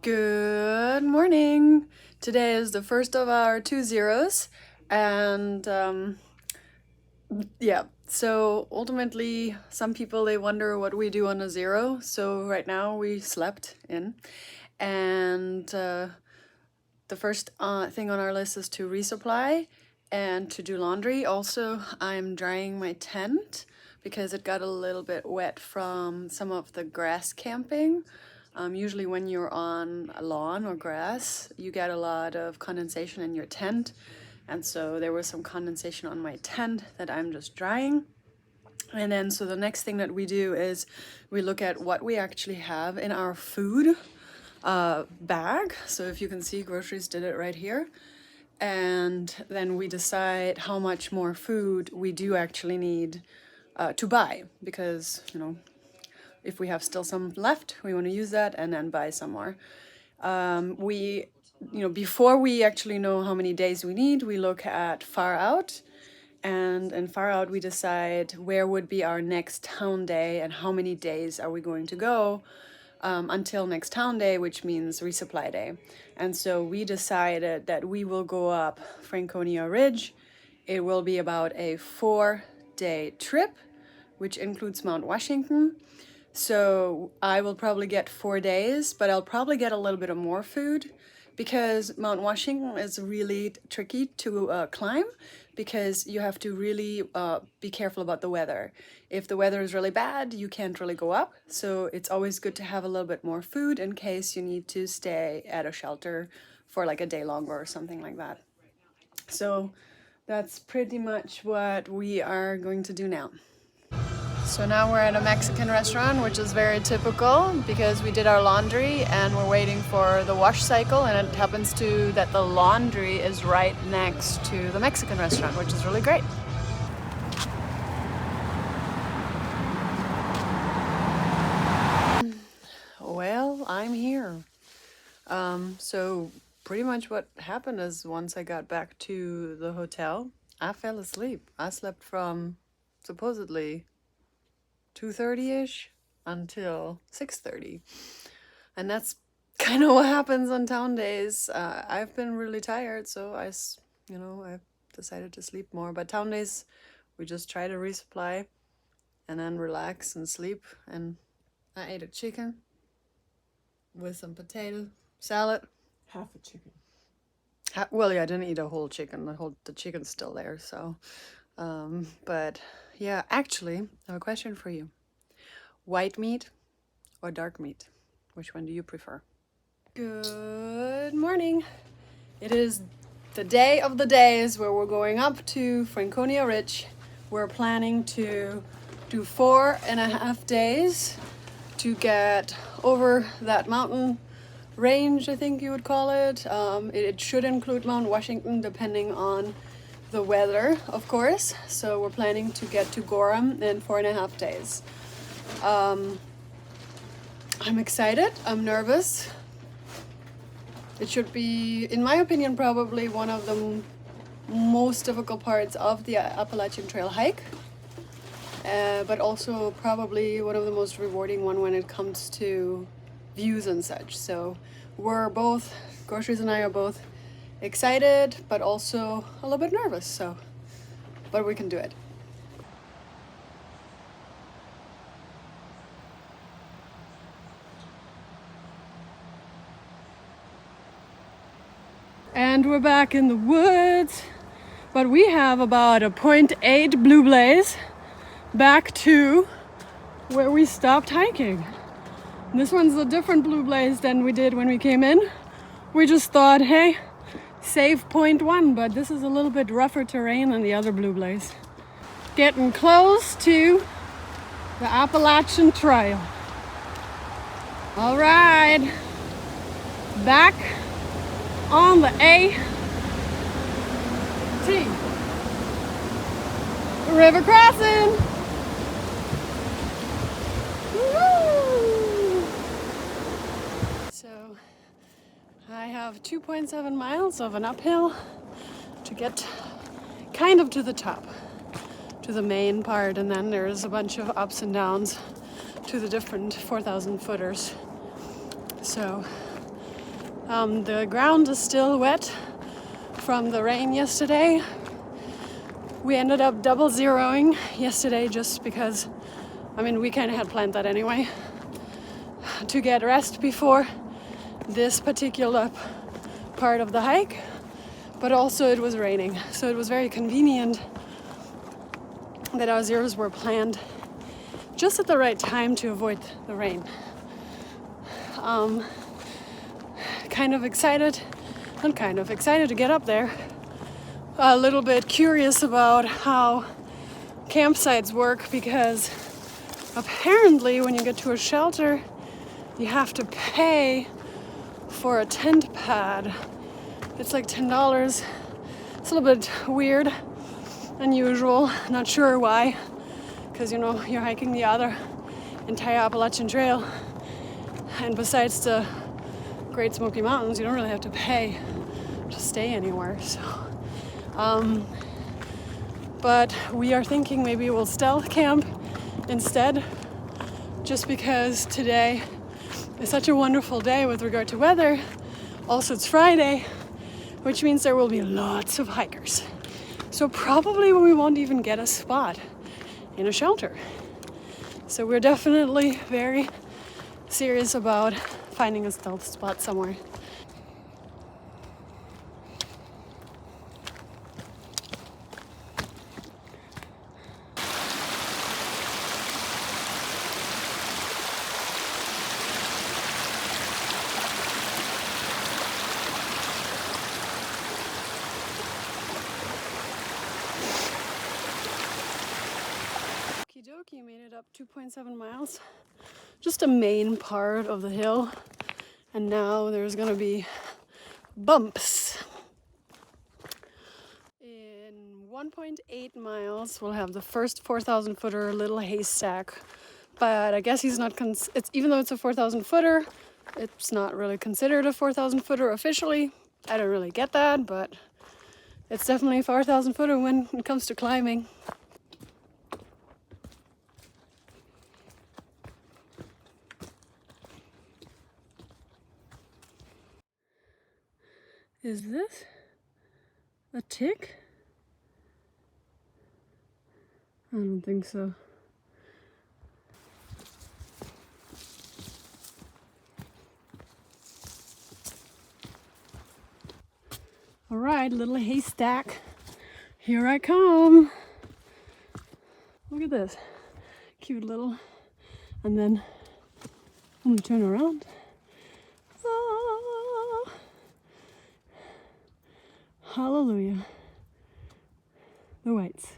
Good morning. Today is the first of our 2 zeros, and yeah, so ultimately some people, they wonder what we do on a zero. So right now we slept in, and the first thing on our list is to resupply and to do laundry. Also, I'm drying my tent because it got a little bit wet from some of the grass camping. Usually when you're on a lawn or grass, you get a lot of condensation in your tent. And so there was some condensation on my tent that I'm just drying. And then so the next thing that we do is we look at what we actually have in our food bag. So if you can see, groceries did it right here. And then we decide how much more food we do actually need to buy, because, you know, if we have still some left, we want to use that and then buy some more. Before we actually know how many days we need, we look at far out. And in far out, we decide where would be our next town day and how many days are we going to go until next town day, which means resupply day. And so we decided that we will go up Franconia Ridge. It will be about a 4-day trip, which includes Mount Washington. So I will probably get 4 days, but I'll probably get a little bit of more food because Mount Washington is really tricky to climb, because you have to really be careful about the weather. If the weather is really bad, you can't really go up. So it's always good to have a little bit more food in case you need to stay at a shelter for like a day longer or something like that. So that's pretty much what we are going to do now. So now we're at a Mexican restaurant, which is very typical because we did our laundry and we're waiting for the wash cycle, and it happens to that the laundry is right next to the Mexican restaurant, which is really great. Well, I'm here. So pretty much what happened is once I got back to the hotel, I fell asleep. I slept from supposedly 2:30-ish until 6:30. And that's kind of what happens on town days. I've been really tired, so I decided to sleep more. But town days, we just try to resupply and then relax and sleep. And I ate a chicken with some potato salad. Half a chicken. Well, yeah, I didn't eat a whole chicken. The chicken's still there, so. But yeah, actually, I have a question for you. White meat or dark meat? Which one do you prefer? Good morning. It is the day of the days where we're going up to Franconia Ridge. We're planning to do 4.5 days to get over that mountain range, I think you would call it. It should include Mount Washington, depending on the weather, of course. So we're planning to get to Gorham in 4.5 days. I'm excited. I'm nervous. It should be, in my opinion, probably one of the most difficult parts of the Appalachian Trail hike, but also probably one of the most rewarding one when it comes to views and such. So Groceries and I are both excited, but also a little bit nervous. But we can do it. And we're back in the woods, but we have about a 0.8 blue blaze back to where we stopped hiking. This one's a different blue blaze than we did when we came in. We just thought, hey, save 0.1, but this is a little bit rougher terrain than the other blue blaze. Getting close to the Appalachian Trail. All right, back on the AT. River crossing. Woo! So I have 2.7 miles of an uphill to get kind of to the top, to the main part, and then there's a bunch of ups and downs to the different 4,000 footers. So The ground is still wet from the rain yesterday. We ended up double zeroing yesterday just because, I mean, we kind of had planned that anyway, to get rest before this particular part of the hike, but also it was raining, so it was very convenient that our zeros were planned just at the right time to avoid the rain. Kind of excited to get up there. A little bit curious about how campsites work, because apparently when you get to a shelter you have to pay for a tent pad. It's like $10. It's a little bit weird, unusual, not sure why, because you know you're hiking the other entire Appalachian Trail, and besides the Great Smoky Mountains you don't really have to pay to stay anywhere. So but we are thinking maybe we'll stealth camp instead, just because today is such a wonderful day with regard to weather. Also, it's Friday, which means there will be lots of hikers. So probably we won't even get a spot in a shelter. So we're definitely very serious about finding a stealth spot somewhere. You made it up 2.7 miles, just a main part of the hill, and now there's gonna be bumps. In 1.8 miles we'll have the first 4,000 footer Little Haystack, but I guess he's not it's, even though it's a 4,000 footer, it's not really considered a 4,000 footer officially. I don't really get that, but it's definitely a 4,000 footer when it comes to climbing. Is this a tick? I don't think so. All right, Little Haystack, here I come. Look at this, cute little, and then I'm gonna turn around. Oh, hallelujah, the whites.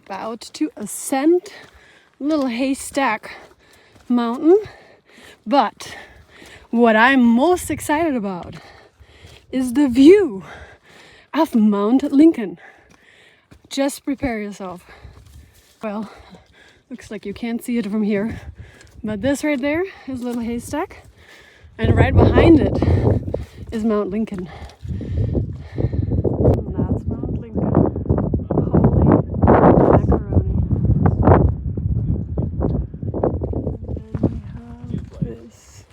About to ascend Little Haystack Mountain, but what I'm most excited about is the view of Mount Lincoln. Just prepare yourself. Well, looks like you can't see it from here, but this right there is Little Haystack, and right behind it is Mount Lincoln. That's Mount Lincoln. Holy macaroni. And then we have this.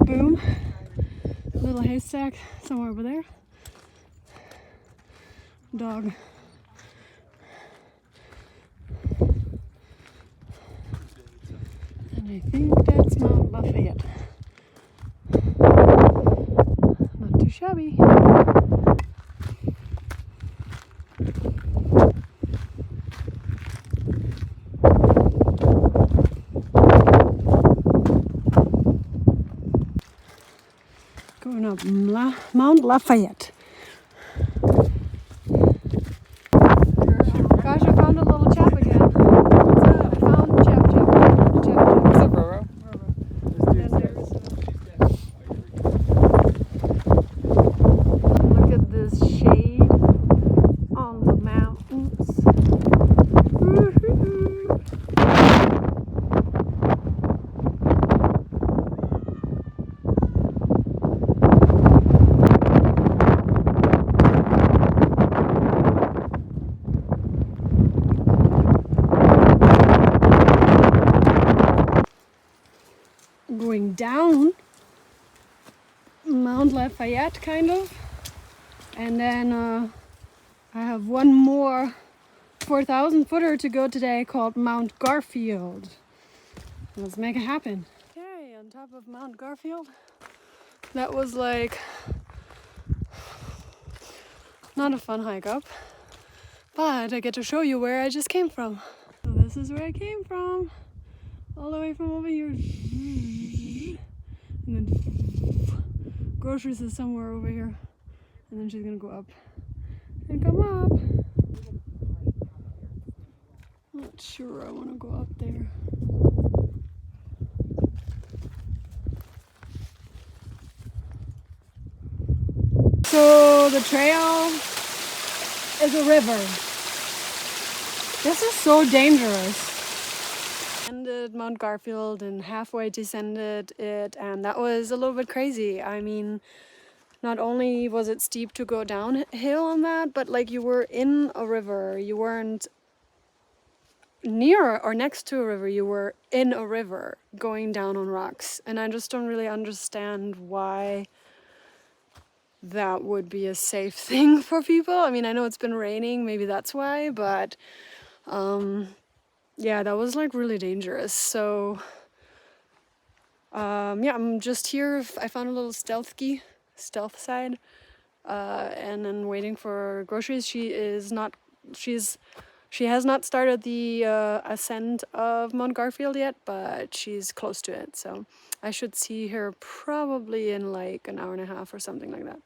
Boom. Little Haystack somewhere over there. Dog. I think that's Mount Lafayette. Not too shabby. Going up Mount Lafayette. Gosh, I found a little chap again. What's up? I found Chap. What's up, Roro? Look at this shade on the mountains. Woo-hoo. Going down Mount Lafayette, kind of, and then I have one more 4,000 footer to go today called Mount Garfield. Let's make it happen. Okay, on top of Mount Garfield. That was like not a fun hike up, but I get to show you where I just came from. So this is where I came from, all the way from over here. And then groceries is somewhere over here. And then she's gonna go up and come up. Not sure I wanna go up there. So the trail is a river. This is so dangerous. Ascended Mount Garfield and halfway descended it, and that was a little bit crazy. I mean, not only was it steep to go downhill on that, but like you were in a river. You weren't near or next to a river, you were in a river going down on rocks. And I just don't really understand why that would be a safe thing for people. I mean, I know it's been raining, maybe that's why, but yeah, that was like really dangerous. So yeah, I'm just here. I found a little stealth side, and then waiting for groceries. She has not started the ascent of Mount Garfield yet, but she's close to it. So I should see her probably in like an hour and a half or something like that.